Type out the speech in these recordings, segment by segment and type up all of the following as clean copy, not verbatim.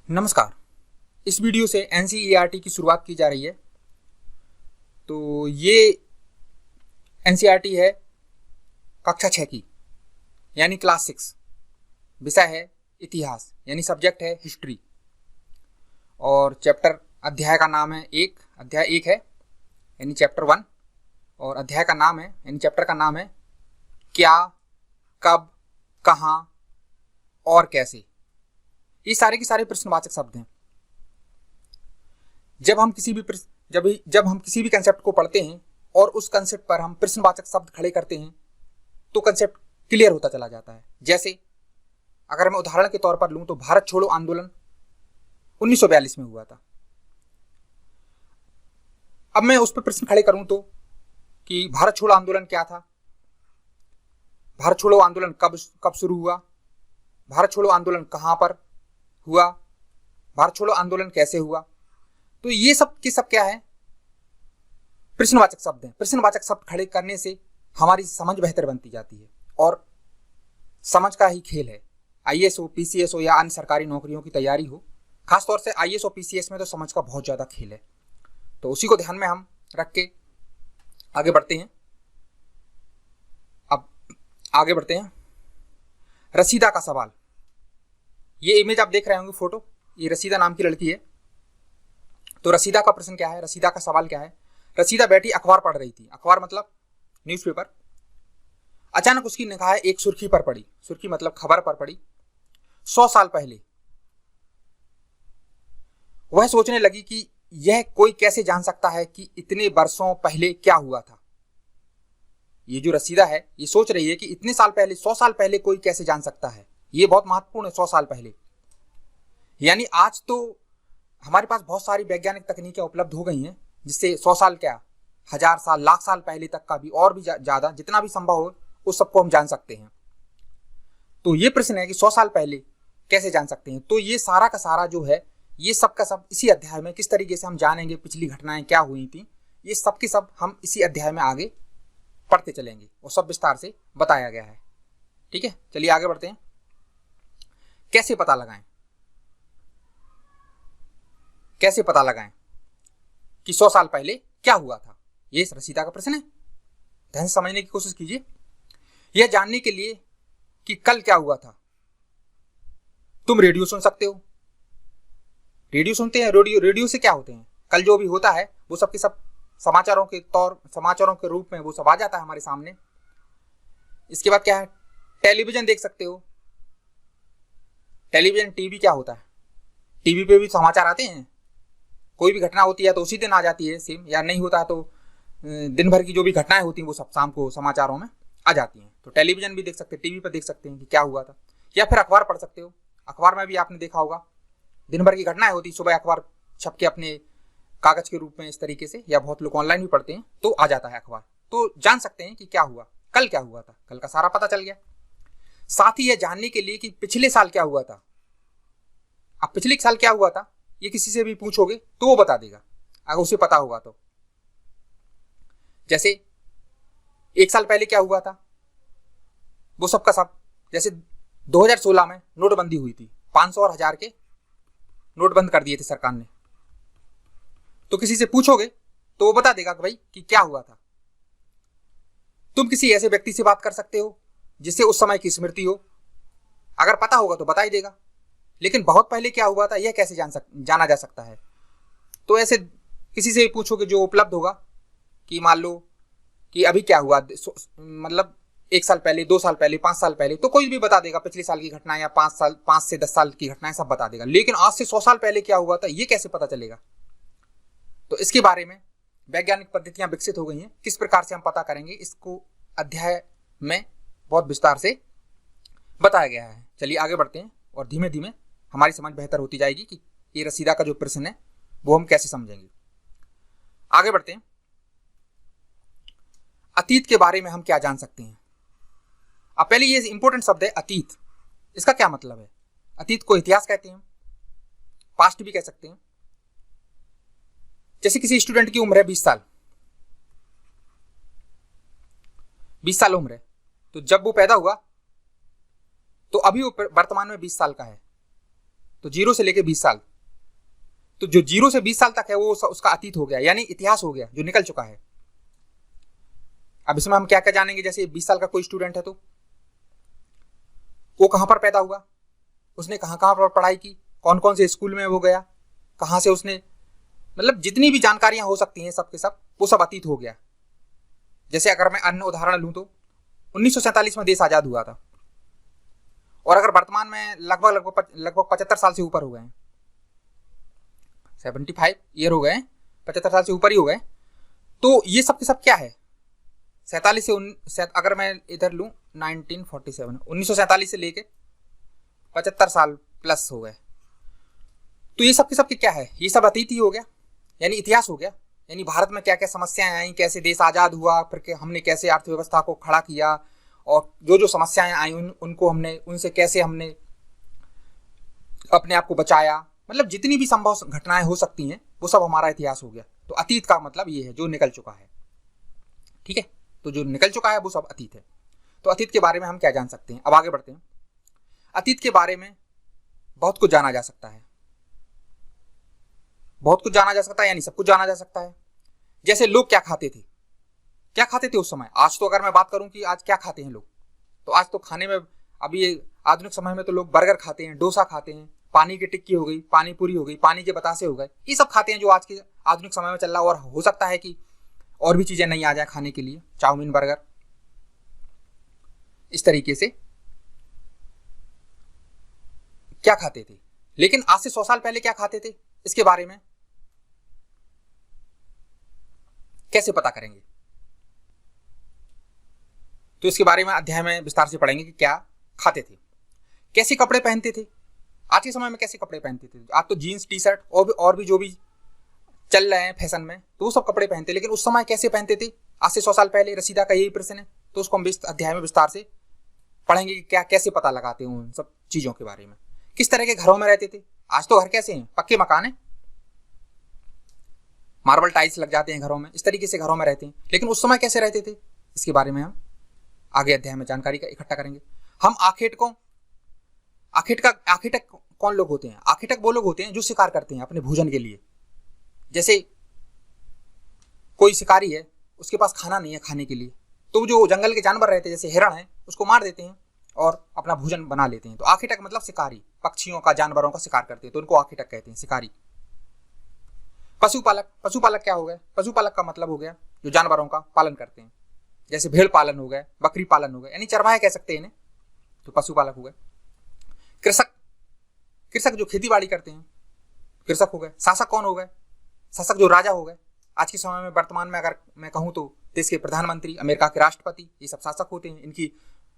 नमस्कार। इस वीडियो से एनसीईआरटी की शुरुआत की जा रही है। तो ये एनसीईआरटी है कक्षा 6 की, यानी क्लास 6। विषय है इतिहास, यानी सब्जेक्ट है हिस्ट्री। और चैप्टर अध्याय का नाम है अध्याय 1 है, यानी चैप्टर 1। और अध्याय का नाम है, यानी चैप्टर का नाम है क्या, कब, कहाँ और कैसे। ये सारे के सारे प्रश्नवाचक शब्द हैं। जब हम किसी भी कंसेप्ट को पढ़ते हैं और उस कंसेप्ट पर हम प्रश्नवाचक शब्द खड़े करते हैं तो कंसेप्ट क्लियर होता चला जाता है। जैसे अगर मैं उदाहरण के तौर पर लूं तो भारत छोड़ो आंदोलन 1942 में हुआ था। अब मैं उस पर प्रश्न खड़े करूं तो कि भारत छोड़ो आंदोलन क्या था, भारत छोड़ो आंदोलन कब शुरू हुआ, भारत छोड़ो आंदोलन कहां पर हुआ, भारत छोड़ो आंदोलन कैसे हुआ। तो ये सब के सब क्या है, प्रश्नवाचक शब्द हैं। प्रश्नवाचक शब्द खड़े करने से हमारी समझ बेहतर बनती जाती है और समझ का ही खेल है। आईएएस हो, पीसीएस हो या अन्य सरकारी नौकरियों की तैयारी हो, खासतौर से आईएएस और पीसीएस में तो समझ का बहुत ज्यादा खेल है। तो उसी को ध्यान में हम रख के आगे बढ़ते हैं। अब आगे बढ़ते हैं। रसीदा का सवाल। ये इमेज आप देख रहे होंगे, फोटो, ये रसीदा नाम की लड़की है। तो रसीदा का प्रश्न क्या है, रसीदा का सवाल क्या है। रसीदा बैठी अखबार पढ़ रही थी। अखबार मतलब न्यूज़पेपर। अचानक उसकी निगाह एक सुर्खी पर पड़ी। सुर्खी मतलब खबर पर पड़ी। 100 साल पहले। वह सोचने लगी कि यह कोई कैसे जान सकता है कि इतने वर्षों पहले क्या हुआ था। ये जो रसीदा है ये सोच रही है कि इतने साल पहले, 100 साल पहले कोई कैसे जान सकता है। ये बहुत महत्वपूर्ण है। 100 साल पहले यानी आज तो हमारे पास बहुत सारी वैज्ञानिक तकनीकें उपलब्ध हो गई हैं जिससे 100 साल क्या, 1000 साल, लाख साल पहले तक का भी और भी ज्यादा जितना भी संभव हो उस सबको हम जान सकते हैं। तो ये प्रश्न है कि 100 साल पहले कैसे जान सकते हैं। तो ये सारा का सारा जो है, ये सब का सब इसी अध्याय में किस तरीके से हम जानेंगे पिछली घटनाएं क्या हुई थी, ये सब की सब हम इसी अध्याय में आगे पढ़ते चलेंगे और सब विस्तार से बताया गया है। ठीक है, चलिए आगे बढ़ते हैं। कैसे पता लगाएं, कैसे पता लगाएं कि 100 साल पहले क्या हुआ था। ये रसीदा का प्रश्न है। ध्यान से समझने की कोशिश कीजिए। यह जानने के लिए कि कल क्या हुआ था, तुम रेडियो सुन सकते हो। रेडियो सुनते हैं, रेडियो से क्या होते हैं, कल जो भी होता है वो सब के सब समाचारों के रूप में वो सब आ जाता है हमारे सामने। इसके बाद क्या है, टेलीविजन देख सकते हो। टेलीविजन, टीवी क्या होता है, टीवी पे भी समाचार आते हैं। कोई भी घटना होती है तो उसी दिन आ जाती है सेम, या नहीं होता है तो दिन भर की जो भी घटनाएं होती हैं वो सब शाम को समाचारों में आ जाती हैं। तो टेलीविजन भी देख सकते हैं, टीवी पर देख सकते हैं कि क्या हुआ था। या फिर अखबार पढ़ सकते हो। अखबार में भी आपने देखा होगा दिन भर की घटनाएं होती, सुबह अखबार छप के अपने कागज के रूप में इस तरीके से, या बहुत लोग ऑनलाइन भी पढ़ते हैं तो आ जाता है अखबार। तो जान सकते हैं कि क्या हुआ, कल क्या हुआ था, कल का सारा पता चल गया। साथ ही यह जानने के लिए कि पिछले साल क्या हुआ था। अब पिछले साल क्या हुआ था ये किसी से भी पूछोगे तो वो बता देगा अगर उसे पता होगा तो। जैसे 1 साल पहले क्या हुआ था वो सब का सब, जैसे 2016 में नोटबंदी हुई थी। 500 और 1000 के नोट बंद कर दिए थे सरकार ने। तो किसी से पूछोगे तो वो बता देगा कि भाई कि क्या हुआ था। तुम किसी ऐसे व्यक्ति से बात कर सकते हो जिससे उस समय की स्मृति हो। अगर पता होगा तो बता ही देगा। लेकिन बहुत पहले क्या हुआ था यह कैसे जाना जा सकता है। तो ऐसे किसी से भी पूछोगे जो उपलब्ध होगा कि मान लो कि अभी क्या हुआ, मतलब 1 साल पहले, 2 साल पहले, 5 साल पहले, तो कोई भी बता देगा पिछले साल की घटना या 5 से 10 साल की घटनाएं सब बता देगा। लेकिन आज से 100 साल पहले क्या हुआ था ये कैसे पता चलेगा। तो इसके बारे में वैज्ञानिक पद्धतियां विकसित हो गई हैं। किस प्रकार से हम पता करेंगे इसको अध्याय में बहुत विस्तार से बताया गया है। चलिए आगे बढ़ते हैं और धीमे धीमे हमारी समझ बेहतर होती जाएगी कि ये रसीदा का जो प्रश्न है वो हम कैसे समझेंगे। आगे बढ़ते हैं। अतीत के बारे में हम क्या जान सकते हैं। अब पहले ये इंपॉर्टेंट शब्द है अतीत। इसका क्या मतलब है। अतीत को इतिहास कहते हैं, पास्ट भी कह सकते हैं। जैसे किसी स्टूडेंट की उम्र है 20 साल, 20 साल उम्र है, तो जब वो पैदा हुआ तो अभी वो वर्तमान में 20 साल का है। तो 0 से लेके 20 साल, तो जो 0 से 20 साल तक है वो उसका अतीत हो गया, यानी इतिहास हो गया जो निकल चुका है। अब इसमें हम क्या क्या जानेंगे, जैसे 20 साल का कोई स्टूडेंट है तो वो कहां पर पैदा हुआ, उसने कहां कहां पर पढ़ाई की, कौन कौन से स्कूल में वो गया, कहां से उसने, मतलब जितनी भी जानकारियां हो सकती हैं सब के सब, वो सब अतीत हो गया। जैसे अगर मैं अन्य उदाहरण लूं तो 1947 में देश आजाद हुआ था, और अगर वर्तमान में लगभग 75 साल से ऊपर हो गए हैं, 75 ईयर हो गए, 75 साल से ऊपर ही हो गए, तो ये सब के सब क्या है, 47 से अगर मैं इधर लूं 1947, 1947 से लेके 75 साल प्लस हो गए, तो ये सब के सब क्या है, ये सब अतीत ही हो गया, यानी इतिहास हो गया। यानी भारत में क्या क्या समस्याएं आई, कैसे देश आजाद हुआ, फिर हमने कैसे अर्थव्यवस्था को खड़ा किया, और जो जो समस्याएं आई उनको हमने, उनसे कैसे हमने अपने आप को बचाया, मतलब जितनी भी संभव घटनाएं हो सकती हैं वो सब हमारा इतिहास हो गया। तो अतीत का मतलब ये है जो निकल चुका है, ठीक है, तो जो निकल चुका है वो सब अतीत है। तो अतीत के बारे में हम क्या जान सकते हैं, अब आगे बढ़ते हैं। अतीत के बारे में बहुत कुछ जाना जा सकता है, बहुत कुछ जाना जा सकता है, यानी सब कुछ जाना जा सकता है। जैसे लोग क्या खाते थे, क्या खाते थे उस समय। आज तो अगर मैं बात करूं कि आज क्या खाते हैं लोग, तो आज तो खाने में, अभी आधुनिक समय में तो लोग बर्गर खाते हैं, डोसा खाते हैं, पानी की टिक्की हो गई, पानी पूरी हो गई, पानी के बतासे हो गए, ये सब खाते हैं जो आज के आधुनिक समय में चल रहा है। और हो सकता है कि और भी चीजें नहीं आ जाए खाने के लिए, चाउमीन, बर्गर, इस तरीके से क्या खाते थे। लेकिन आज से 100 साल पहले क्या खाते थे, इसके बारे में कैसे पता करेंगे, तो इसके बारे में अध्याय में विस्तार से पढ़ेंगे कि क्या खाते थे, कैसे कपड़े पहनते थे। आज के समय में कैसे कपड़े पहनते थे, आज तो जीन्स, टी शर्ट और भी जो भी चल रहे हैं फैशन में, तो वो सब कपड़े पहनते, लेकिन उस समय कैसे पहनते थे आज से 100 साल पहले। रसीदा का यही प्रश्न है, तो उसको हम अध्याय में विस्तार से पढ़ेंगे कि क्या कैसे पता लगाते हैं उन सब चीजों के बारे में। किस तरह के घरों में रहते थे, आज तो घर कैसे हैं, पक्के मकान है, मार्बल टाइल्स लग जाते हैं घरों में, इस तरीके से घरों में रहते हैं, लेकिन उस समय कैसे रहते थे, इसके बारे में हम आगे अध्याय में जानकारी का इकट्ठा करेंगे। हम आखेटक कौन लोग होते हैं, आखेटक वो लोग होते हैं जो शिकार करते हैं अपने भोजन के लिए। जैसे कोई शिकारी है, उसके पास खाना नहीं है खाने के लिए, तो जो जंगल के जानवर रहते हैं जैसे हिरण है, उसको मार देते हैं और अपना भोजन बना लेते हैं। तो आखेटक मतलब शिकारी, पक्षियों का, जानवरों का शिकार करते हैं, तो उनको आखेटक कहते हैं, शिकारी। पशुपालक क्या हो गए, पशुपालक का मतलब हो गया जो जानवरों का पालन करते हैं, जैसे भेड़ पालन हो गए, बकरी पालन हो गए, यानी चरवाहे कह सकते हैं इन्हें, तो पशुपालक हो गए। कृषक जो खेती बाड़ी करते हैं, कृषक हो गए। शासक कौन हो गए, शासक जो राजा हो गए। आज के समय में वर्तमान में अगर मैं कहूं तो देश के प्रधानमंत्री, अमेरिका के राष्ट्रपति, ये सब शासक होते हैं, इनकी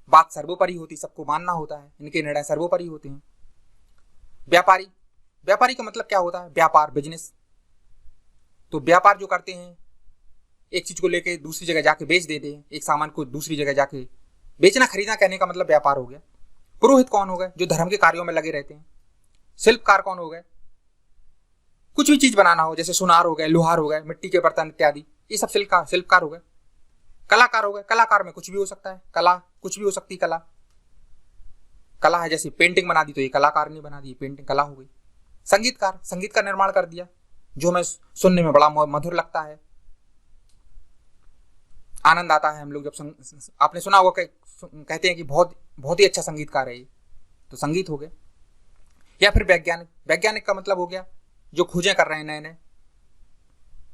बात सर्वोपरि होती, सबको मानना होता है, इनके निर्णय सर्वोपरि होते हैं। व्यापारी का मतलब क्या होता है, व्यापार, बिजनेस। तो व्यापार जो करते हैं, एक चीज को लेके दूसरी जगह जाके बेच देते हैं, एक सामान को दूसरी जगह जाके बेचना खरीदना कहने का मतलब व्यापार हो गया। पुरोहित कौन हो गए, जो धर्म के कार्यों में लगे रहते हैं। शिल्पकार कौन हो गए, कुछ भी चीज बनाना हो, जैसे सुनार हो गए, लोहार हो गए, मिट्टी के बर्तन इत्यादि, ये सब शिल्पकार हो गए। कलाकार हो गए, कलाकार में कुछ भी हो सकता है, कला कुछ भी हो सकती है, कला है, जैसे पेंटिंग बना दी तो ये कलाकार ने बना दी, पेंटिंग कला हो गई। संगीतकार, संगीत का निर्माण कर दिया, जो हमें सुनने में बड़ा मधुर लगता है, आनंद आता है हम लोग जब आपने सुना होगा कहते हैं कि बहुत ही अच्छा संगीतकार है ये, तो संगीत हो गए। या फिर वैज्ञानिक का मतलब हो गया जो खोजें कर रहे हैं नए नए,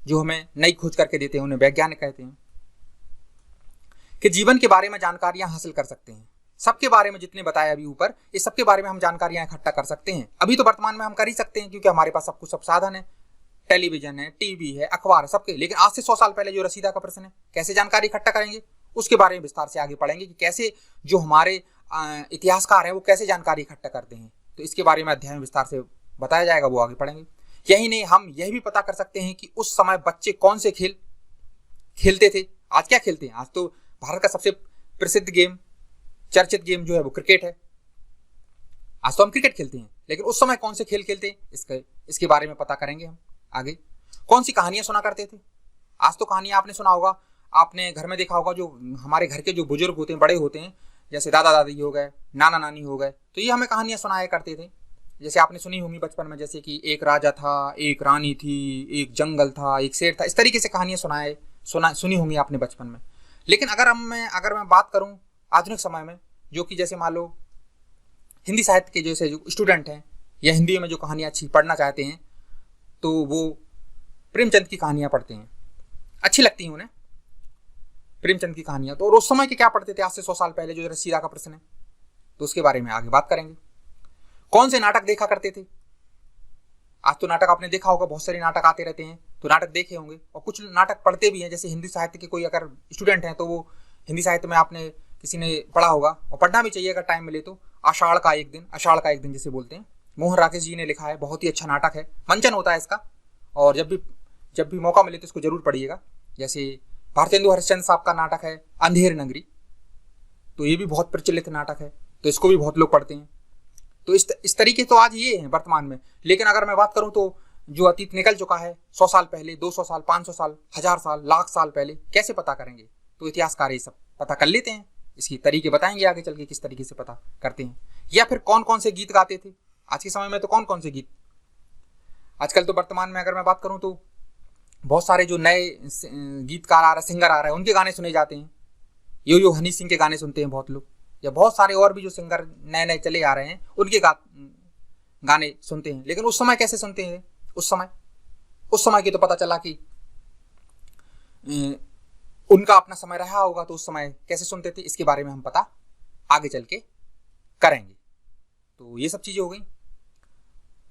जो हमें नई खोज करके देते हैं, उन्हें वैज्ञानिक कहते हैं। कि जीवन के बारे में जानकारियां हासिल कर सकते हैं, सबके बारे में जितने बताया अभी ऊपर, इस सबके बारे में हम जानकारियां इकट्ठा कर सकते हैं। अभी तो वर्तमान में हम कर ही सकते हैं क्योंकि हमारे पास सब साधन है, टेलीविजन है, टीवी है, अखबार है, सबके। लेकिन आज से 100 साल पहले जो रसीदा का प्रश्न है, कैसे जानकारी इकट्ठा करेंगे, उसके बारे में विस्तार से आगे पढ़ेंगे कि कैसे जो हमारे इतिहासकार हैं वो कैसे जानकारी इकट्ठा करते हैं। तो इसके बारे में अध्याय में विस्तार से बताया जाएगा, वो आगे पढ़ेंगे। यही नहीं, हम यह भी पता कर सकते हैं कि उस समय बच्चे कौन से खेल खेलते थे, आज क्या खेलते हैं। आज तो भारत का सबसे प्रसिद्ध गेम, चर्चित गेम जो है वो क्रिकेट है। आज तो हम क्रिकेट खेलते हैं, लेकिन उस समय कौन से खेल खेलते हैं, इसके बारे में पता करेंगे हम आगे। कौन सी कहानियां सुना करते थे, आज तो कहानियां आपने सुना होगा, आपने घर में देखा होगा, जो हमारे घर के जो बुजुर्ग होते हैं, बड़े होते हैं, जैसे दादा दादी हो गए, नाना नानी हो गए, तो ये हमें कहानियां सुनाया करते थे। जैसे आपने सुनी होंगी बचपन में, जैसे कि एक राजा था, एक रानी थी, एक जंगल था, एक शेर था, इस तरीके से कहानियां सुनी होंगी आपने बचपन में। लेकिन अगर मैं बात करूं आधुनिक समय में, जो कि जैसे मान लो हिंदी साहित्य के जैसे जो स्टूडेंट हैं या हिंदी में जो कहानियां अच्छी पढ़ना चाहते हैं, तो वो प्रेमचंद की कहानियां पढ़ते हैं, अच्छी लगती हैं उन्हें प्रेमचंद की कहानियां। तो और उस समय के क्या पढ़ते थे आज से 100 साल पहले, जो रसीदा का प्रश्न है, तो उसके बारे में आगे बात करेंगे। कौन से नाटक देखा करते थे? आज तो नाटक आपने देखा होगा, बहुत सारे नाटक आते रहते हैं, तो नाटक देखे होंगे, और कुछ नाटक पढ़ते भी हैं। जैसे हिंदी साहित्य के कोई अगर स्टूडेंट हैं तो वो हिंदी साहित्य में आपने किसी ने पढ़ा होगा, और पढ़ना भी चाहिए अगर टाइम मिले तो, आषाढ़ का एक दिन जिसे बोलते हैं, मोहन राकेश जी ने लिखा है, बहुत ही अच्छा नाटक है, मंचन होता है इसका, और जब भी मौका मिले तो इसको जरूर पढ़िएगा। जैसे भारतेंदु हरिश्चंद्र साहब का नाटक है अंधेर नगरी, तो ये भी बहुत प्रचलित नाटक है, तो इसको भी बहुत लोग पढ़ते हैं। तो इस तरीके तो आज ये हैं वर्तमान में। लेकिन अगर मैं बात करूं तो जो अतीत निकल चुका है 100 साल पहले, 200 साल, 500 साल, 1000 साल, लाख साल पहले, कैसे पता करेंगे? तो इतिहासकार ये सब पता कर लेते हैं, इसकी तरीके बताएंगे आगे चल के किस तरीके से पता करते हैं। या फिर कौन कौन से गीत गाते थे आज के समय में, तो कौन कौन से गीत आजकल तो वर्तमान में अगर मैं बात करूं तो बहुत सारे जो नए गीतकार आ रहे, सिंगर आ रहे हैं, उनके गाने सुने जाते हैं। यो हनी सिंह के गाने सुनते हैं बहुत लोग, या बहुत सारे और भी जो सिंगर नए नए चले आ रहे हैं उनके गाने सुनते हैं। लेकिन उस समय कैसे सुनते हैं? उस समय की तो पता चला कि उनका अपना समय रहा होगा, तो उस समय कैसे सुनते थे, इसके बारे में हम पता आगे चल के करेंगे। तो ये सब चीजें हो गई,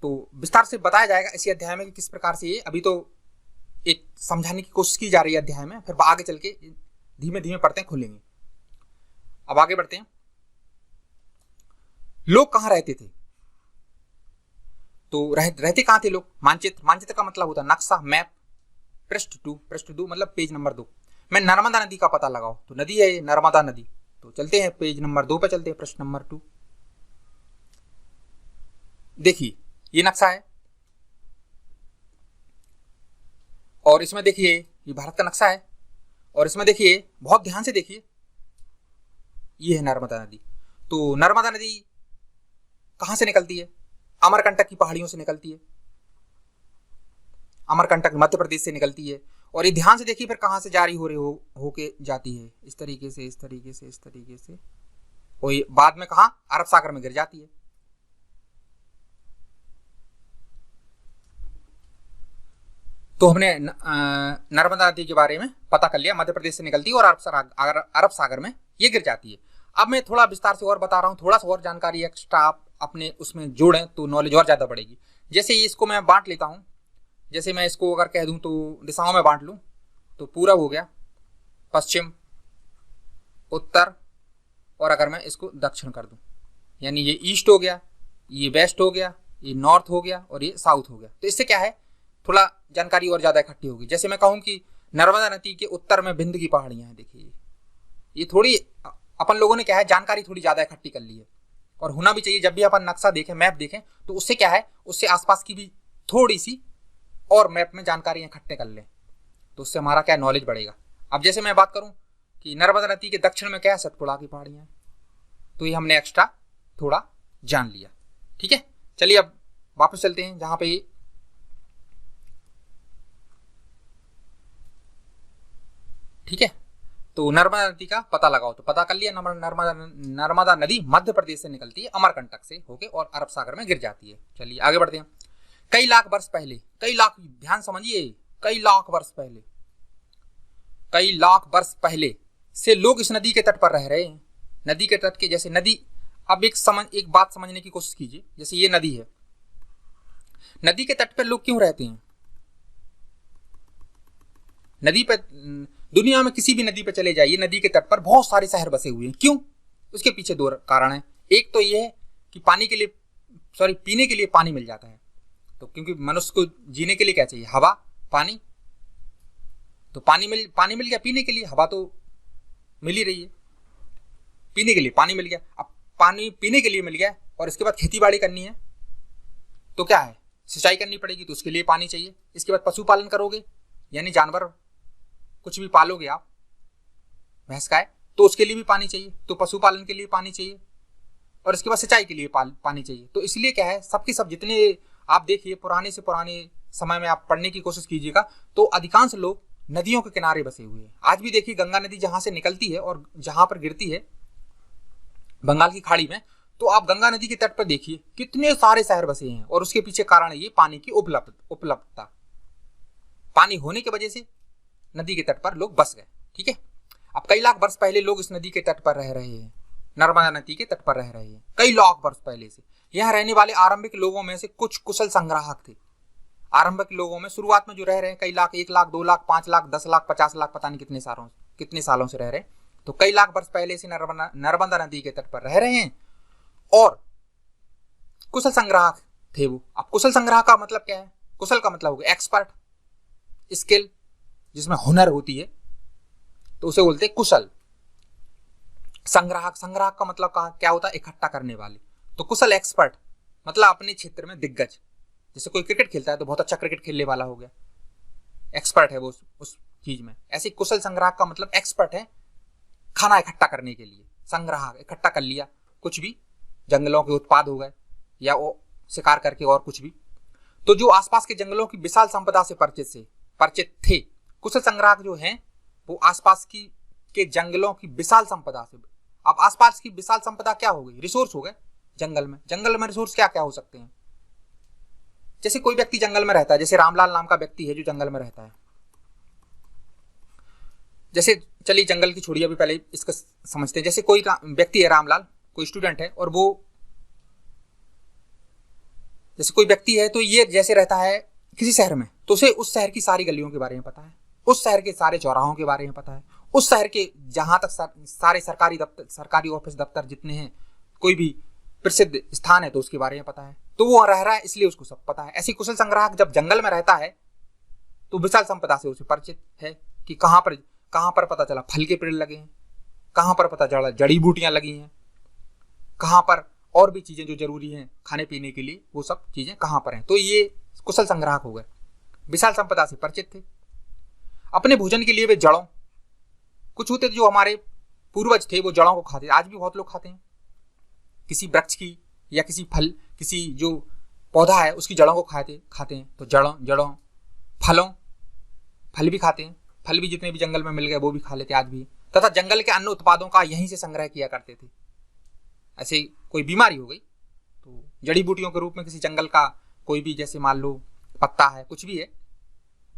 तो विस्तार से बताया जाएगा इसी अध्याय में कि किस प्रकार से ये, अभी तो एक समझाने की कोशिश की जा रही है अध्याय में, फिर आगे चल के धीमे धीमे पढ़ते खुलेंगे। अब आगे बढ़ते हैं। लोग कहां रहते थे? तो रहते कहां थे लोग? मानचित्र का मतलब होता है नक्शा, मैप। पृष्ठ 2 मतलब पेज नंबर 2 में नर्मदा नदी का पता लगाओ, तो नदी है ये नर्मदा नदी। तो चलते हैं पेज नंबर 2 पे, चलते हैं पृष्ठ नंबर 2। देखिए ये नक्शा है, और इसमें देखिए ये भारत का नक्शा है, और इसमें देखिए बहुत ध्यान से देखिए, ये है नर्मदा नदी। तो नर्मदा नदी कहां से निकलती है? अमरकंटक की पहाड़ियों से निकलती है, अमरकंटक मध्य प्रदेश से निकलती है। और ये ध्यान से देखिए फिर कहां से जारी होके जाती है, इस तरीके से, और ये बाद में कहां? अरब सागर में गिर जाती है। तो हमने नर्मदा नदी के बारे में पता कर लिया, मध्य प्रदेश से निकलती है और अरब सागर में ये गिर जाती है। अब मैं थोड़ा विस्तार से और बता रहा हूँ, थोड़ा सा और जानकारी एक्स्ट्रा आप अपने उसमें जोड़ें तो नॉलेज और ज़्यादा बढ़ेगी। जैसे इसको मैं बांट लेता हूँ, जैसे मैं इसको अगर कह दूँ तो दिशाओं में बांट लूँ, तो पूरब हो गया, पश्चिम, उत्तर, और अगर मैं इसको दक्षिण कर दूँ, यानी ये ईस्ट हो गया, ये वेस्ट हो गया, ये नॉर्थ हो गया, और ये साउथ हो गया। तो इससे क्या है, थोड़ा जानकारी और ज़्यादा इकट्ठी होगी। जैसे मैं कहूँ कि नर्मदा नदी के उत्तर में बिंद की पहाड़ियाँ हैं, देखिए ये थोड़ी अपन लोगों ने क्या है जानकारी थोड़ी ज़्यादा इकट्ठी कर ली है, और होना भी चाहिए। जब भी अपन नक्शा देखें, मैप देखें, तो उससे क्या है, उससे आसपास की भी थोड़ी सी और मैप में जानकारी इकट्ठे कर लें, तो उससे हमारा क्या नॉलेज बढ़ेगा। अब जैसे मैं बात करूं कि नर्मदा नदी के दक्षिण में क्या है, सतपुड़ा की पहाड़ियाँ, तो ये हमने एक्स्ट्रा थोड़ा जान लिया। ठीक है, चलिए अब वापस चलते हैं जहां पे ठीक है। तो नर्मदा नदी का पता लगाओ, तो पता कर लिया, नर्मदा नदी मध्य प्रदेश से निकलती है, अमरकंटक से होके, और अरब सागर में गिर जाती है। चलिए आगे बढ़ते हैं। कई लाख वर्ष पहले, कई लाख, ध्यान समझिए, कई लाख वर्ष पहले से लोग इस नदी के तट पर रह रहे हैं। नदी के तट के, जैसे नदी, अब एक बात समझने की कोशिश कीजिए। जैसे ये नदी है, नदी के तट पर लोग क्यों रहते हैं? नदी पे, दुनिया में किसी भी नदी पे चले जाइए, नदी के तट पर बहुत सारे शहर बसे हुए हैं। क्यों? उसके पीछे दो कारण हैं। एक तो ये है कि पीने के लिए पानी मिल जाता है। तो क्योंकि मनुष्य को जीने के लिए क्या चाहिए? हवा, पानी। तो पानी मिल गया पीने के लिए, हवा तो मिल ही रही है, पीने के लिए पानी मिल गया। अब पानी पीने के लिए मिल गया, और इसके बाद खेती बाड़ी करनी है, तो क्या है, सिंचाई करनी पड़ेगी, तो उसके लिए पानी चाहिए। इसके बाद पशुपालन करोगे, यानी जानवर कुछ भी पालोगे आप, भैंस गाय, तो उसके लिए भी पानी चाहिए, तो पशुपालन के लिए पानी चाहिए। और इसके बाद सिंचाई के लिए पानी चाहिए। तो इसलिए क्या है, सबके सब जितने आप देखिए पुराने से पुराने समय में आप पढ़ने की कोशिश कीजिएगा तो अधिकांश लोग नदियों के किनारे बसे हुए हैं। आज भी देखिए गंगा नदी जहां से निकलती है और जहां पर गिरती है बंगाल की खाड़ी में, तो आप गंगा नदी के तट पर देखिए कितने सारे शहर बसे हैं। और उसके पीछे कारण है ये पानी की उपलब्धता। पानी होने की वजह से नदी के तट पर लोग बस गए। ठीक है, अब कई लाख वर्ष पहले लोग इस नदी के तट पर रह रहे हैं, नर्मदा नदी के तट पर रह रहे हैं कई लाख वर्ष पहले से। यहाँ रहने वाले आरंभिक लोगों में से कुछ कुशल संग्राहक थे। आरंभिक लोगों में शुरुआत में जो रह रहे हैं कई लाख, 1 लाख 2 लाख 5 लाख 10 लाख 50 लाख पता नहीं कितने सालों से रह रहे हैं। तो कई लाख वर्ष पहले से नर्मदा नदी के तट पर रह रहे हैं और कुशल संग्राहक थे वो। अब कुशल संग्राहक का मतलब क्या है? कुशल का मतलब होगा एक्सपर्ट, स्किल, जिसमें हुनर होती है, तो उसे बोलते हैं कुशल। संग्राहक का मतलब क्या होता है? इकट्ठा करने वाले। तो कुशल एक्सपर्ट मतलब अपने क्षेत्र में दिग्गज। जैसे कोई क्रिकेट खेलता है तो बहुत अच्छा क्रिकेट खेलने वाला हो गया, एक्सपर्ट है वो उस चीज में। ऐसे कुशल संग्राहक का मतलब एक्सपर्ट है खाना इकट्ठा करने के लिए। संग्राहक इकट्ठा कर लिया कुछ भी, जंगलों के उत्पाद हो गए या वो शिकार करके और कुछ भी। तो जो आसपास के जंगलों की विशाल संपदा से परिचित थे, कुशल संग्राहक जो हैं वो आसपास के जंगलों की विशाल संपदा से। अब आसपास की विशाल संपदा क्या हो गई? रिसोर्स हो गए जंगल में रिसोर्स क्या क्या हो सकते हैं? जैसे कोई व्यक्ति जंगल में रहता है, जैसे रामलाल नाम का व्यक्ति है जो जंगल में रहता है। जैसे चलिए जंगल की छोड़िए, अभी पहले इसको समझते हैं। जैसे कोई व्यक्ति है रामलाल, कोई स्टूडेंट है, और वो जैसे कोई व्यक्ति है तो ये जैसे रहता है किसी शहर में, तो उसे उस शहर की सारी गलियों के बारे में पता है, उस शहर के सारे चौराहों के बारे में पता है, उस शहर के जहां तक सारे सरकारी ऑफिस दफ्तर जितने हैं, कोई भी प्रसिद्ध स्थान है तो उसके बारे में पता है। तो वो रह रहा है इसलिए उसको सब पता है। ऐसी कुशल संग्राहक जब जंगल में रहता है तो विशाल संपदा से उसे परिचित है कि कहां पर पता चला फल के पेड़ लगे हैं, कहां पर पता चला जड़ी बूटियां लगी हैं, कहां पर और भी चीजें जो जरूरी हैं खाने पीने के लिए, वो सब चीजें कहां पर हैं। तो ये कुशल संग्राहक हो गए, विशाल संपदा से परिचित थे। अपने भोजन के लिए वे जड़ों, कुछ होते थे जो हमारे पूर्वज थे वो जड़ों को खाते, आज भी बहुत लोग खाते हैं, किसी वृक्ष की या किसी जो पौधा है उसकी जड़ों को खाते हैं। तो जड़ों फल भी खाते हैं, फल भी जितने भी जंगल में मिल गए वो भी खा लेते आज भी। तथा जंगल के अन्य उत्पादों का यहीं से संग्रह किया करते थे। ऐसे कोई बीमारी हो गई तो जड़ी बूटियों के रूप में किसी जंगल का कोई भी, जैसे मान लो पत्ता है, कुछ भी है,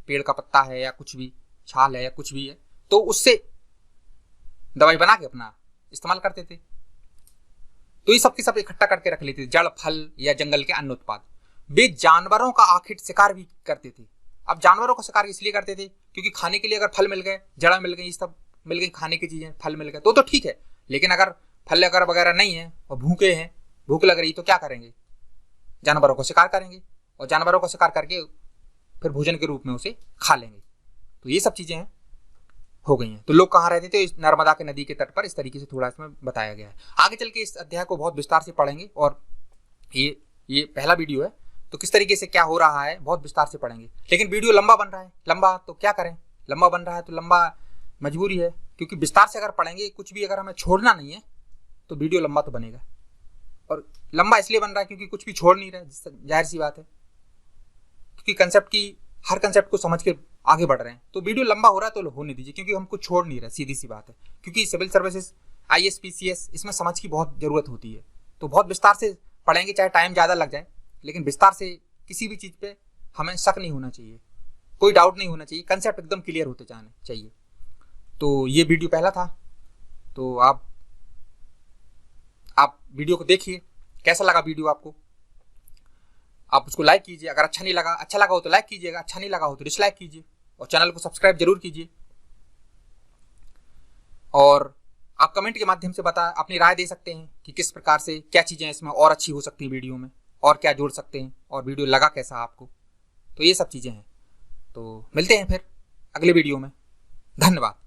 पेड़ का पत्ता है या कुछ भी छाल है या कुछ भी है, तो उससे दवाई बना के अपना इस्तेमाल करते थे। तो ये सब के सब इकट्ठा करके रख लेते थे, जड़, फल या जंगल के अन्य उत्पाद। वे जानवरों का आखिर शिकार भी करते थे। अब जानवरों का शिकार इसलिए करते थे क्योंकि खाने के लिए अगर फल मिल गए, जड़ा मिल गई, सब मिल गई खाने की चीजें, फल मिल गए तो ठीक है। लेकिन अगर फल वगैरह नहीं है और भूखे हैं, भूख लग रही, तो क्या करेंगे? जानवरों का शिकार करेंगे और जानवरों का शिकार करके फिर भोजन के रूप में उसे खा लेंगे। तो ये सब चीजें हो गई हैं। तो लोग कहाँ रहते थे? नर्मदा के नदी के तट पर। इस तरीके से थोड़ा इसमें बताया गया है। आगे चल के इस अध्याय को बहुत विस्तार से पढ़ेंगे और ये पहला वीडियो है तो किस तरीके से क्या हो रहा है बहुत विस्तार से पढ़ेंगे। लेकिन वीडियो लंबा बन रहा है, लंबा तो क्या करें, लंबा बन रहा है तो लंबा मजबूरी है, क्योंकि विस्तार से अगर पढ़ेंगे, कुछ भी अगर हमें छोड़ना नहीं है तो वीडियो लंबा तो बनेगा। और लंबा इसलिए बन रहा है क्योंकि कुछ भी छोड़ नहीं रहे, जाहिर सी बात है, क्योंकि हर कंसेप्ट को समझ के आगे बढ़ रहे हैं। तो वीडियो लंबा हो रहा है तो होने दीजिए, क्योंकि हम कुछ छोड़ नहीं रहे, सीधी सी बात है। क्योंकि सिविल सर्विसेज, IAS PCS, इसमें समझ की बहुत जरूरत होती है। तो बहुत विस्तार से पढ़ेंगे, चाहे टाइम ज़्यादा लग जाए, लेकिन विस्तार से किसी भी चीज़ पे हमें शक नहीं होना चाहिए, कोई डाउट नहीं होना चाहिए, कंसेप्ट एकदम क्लियर होते जाने चाहिए। तो ये वीडियो पहला था। तो आप वीडियो को देखिए, कैसा लगा वीडियो आपको, आप उसको लाइक कीजिए। अगर अच्छा लगा हो तो लाइक कीजिएगा, अच्छा नहीं लगा हो तो डिसलाइक कीजिए, और चैनल को सब्सक्राइब जरूर कीजिए। और आप कमेंट के माध्यम से अपनी राय दे सकते हैं कि किस प्रकार से क्या चीज़ें इसमें और अच्छी हो सकती हैं, वीडियो में और क्या जोड़ सकते हैं, और वीडियो लगा कैसा आपको। तो ये सब चीज़ें हैं। तो मिलते हैं फिर अगले वीडियो में। धन्यवाद।